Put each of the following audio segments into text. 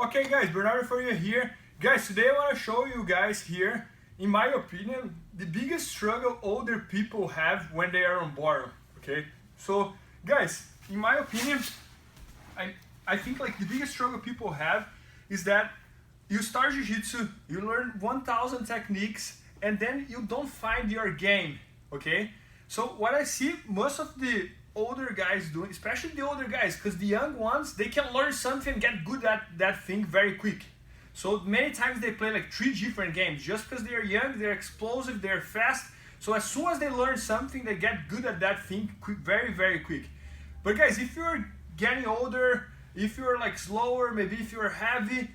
Okay guys, Bernardo Faria here. Guys, today I want to show you guys here, in my opinion, the biggest struggle older people have when they are on board. Okay, so guys, in my opinion, I think like the biggest struggle people have is that you start jiu-jitsu, you learn 1,000 techniques, and then you don't find your game. Okay, so what I see most of the older guys doing, especially the older guys, because the young ones, they can learn something and get good at that thing very quick. So many times they play like 3 different games just because they're young, they're explosive, they're fast. So as soon as they learn something, they get good at that thing quick, very, very quick. But guys, if you're getting older, if you're like slower, maybe if you're heavy,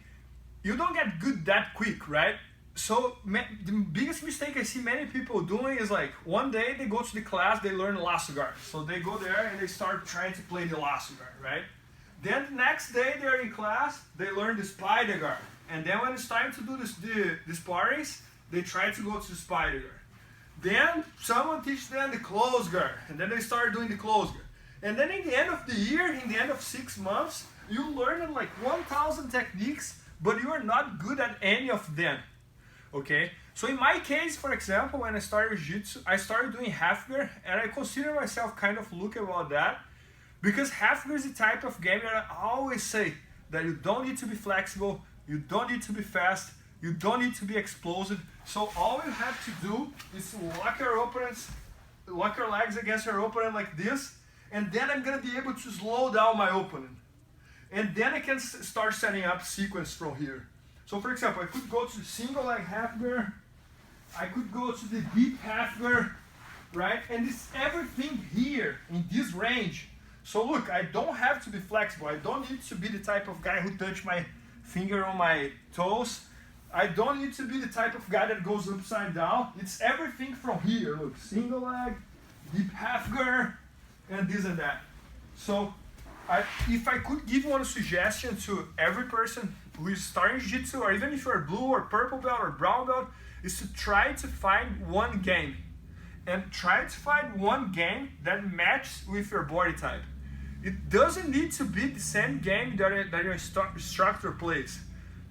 you don't get good that quick, right? So the biggest mistake I see many people doing is like one day they go to the class, they learn lasso guard. So they go there and they start trying to play the lasso guard, right? Then the next day they're in class, they learn the spider guard. And then when it's time to do the sparrings, they try to go to the spider guard. Then someone teaches them the close guard, and then they start doing the close guard. And then in the end of the year, in the end of 6 months, you learn like 1,000 techniques, but you are not good at any of them. Okay, so in my case, for example, when I started jiu-jitsu, I started doing half guard, and I consider myself kind of lucky about that, because half guard is the type of game that I always say that you don't need to be flexible, you don't need to be fast, you don't need to be explosive. So all you have to do is lock your legs against your opponent like this, and then I'm gonna be able to slow down my opponent, and then I can start setting up sequence from here. So for example, I could go to the single leg half guard, I could go to the deep half guard, right? And it's everything here in this range. So look, I don't have to be flexible. I don't need to be the type of guy who touch my finger on my toes. I don't need to be the type of guy that goes upside down. It's everything from here. Look, single leg, deep half guard, and this and that. So if I could give one suggestion to every person who is starting jiu-jitsu, or even if you're blue or purple belt or brown belt, is to try to find one game. And try to find one game that matches with your body type. It doesn't need to be the same game that your instructor plays.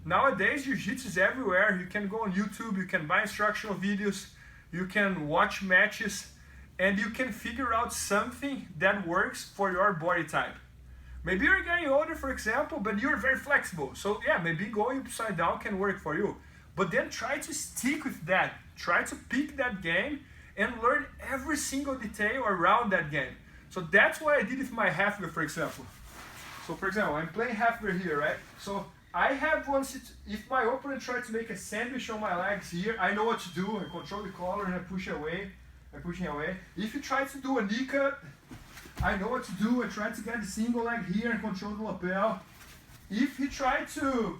Nowadays, jiu-jitsu is everywhere. You can go on YouTube, you can buy instructional videos, you can watch matches, and you can figure out something that works for your body type. Maybe you're getting older, for example, but you're very flexible. So yeah, maybe going upside down can work for you. But then try to stick with that. Try to pick that game and learn every single detail around that game. So that's what I did with my half guard, for example. So for example, I'm playing half guard here, right? So I have one, if my opponent tries to make a sandwich on my legs here, I know what to do. I control the collar and I push away. I push him away. If he tries to do a knee cut, I know what to do. I try to get the single leg here and control the lapel. If he tried to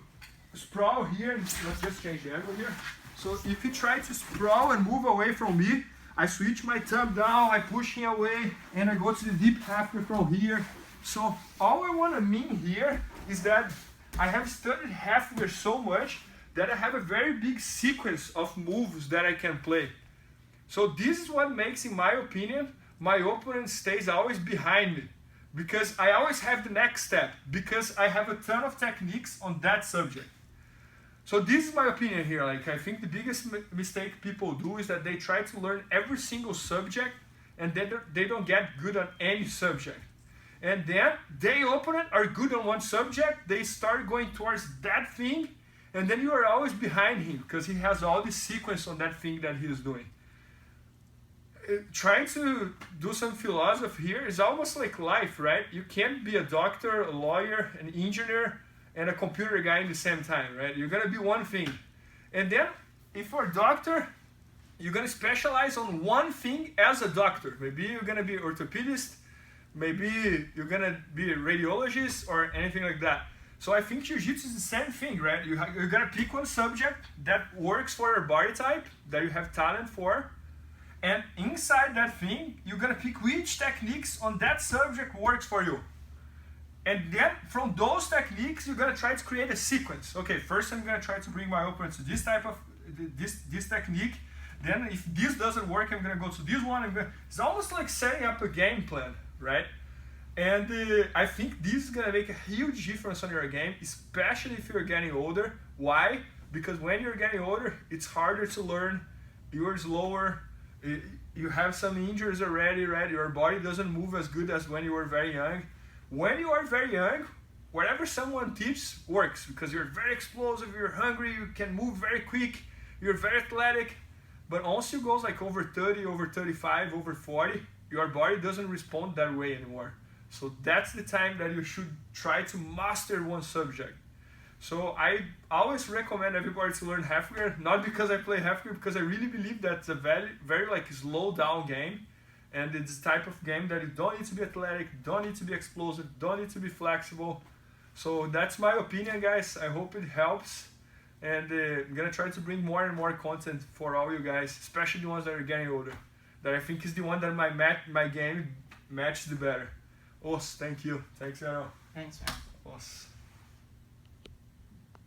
sprawl here, let's just change the angle here. So if he tried to sprawl and move away from me, I switch my thumb down, I push him away, and I go to the deep half guard from here. So all I want to mean here is that I have studied half guard so much that I have a very big sequence of moves that I can play. So this is what makes, in my opinion, my opponent stays always behind me, because I always have the next step, because I have a ton of techniques on that subject. So this is my opinion here. Like, I think the biggest mistake people do is that they try to learn every single subject and they don't get good on any subject. And then their opponent are good on one subject, they start going towards that thing, and then you are always behind him because he has all the sequence on that thing that he is doing. Trying to do some philosophy here is almost like life, right? You can't be a doctor, a lawyer, an engineer, and a computer guy in the same time, right? You're gonna be one thing. And then, if you're a doctor, you're gonna specialize on one thing as a doctor. Maybe you're gonna be orthopedist, maybe you're gonna be a radiologist, or anything like that. So I think jiu-jitsu is the same thing, right? You're gonna pick one subject that works for your body type, that you have talent for, and inside that thing, you're gonna pick which techniques on that subject works for you. And then from those techniques, you're gonna try to create a sequence. Okay, first I'm gonna try to bring my opponent to this type of, this technique. Then if this doesn't work, I'm gonna go to this one. It's almost like setting up a game plan, right? And I think this is gonna make a huge difference on your game, especially if you're getting older. Why? Because when you're getting older, it's harder to learn, you're slower, you have some injuries already, right? Your body doesn't move as good as when you were very young. When you are very young, whatever someone teaches works because you're very explosive, you're hungry, you can move very quick, you're very athletic. But once you go like over 30, over 35, over 40, your body doesn't respond that way anymore. So that's the time that you should try to master one subject. So I always recommend everybody to learn half guard, not because I play half guard, because I really believe that's a very, very like slow down game. And it's the type of game that you don't need to be athletic, don't need to be explosive, don't need to be flexible. So that's my opinion, guys. I hope it helps. And I'm gonna try to bring more and more content for all you guys, especially the ones that are getting older. That I think is the one that my game matches the better. Thank you. Thanks, Aaron. Thanks, man.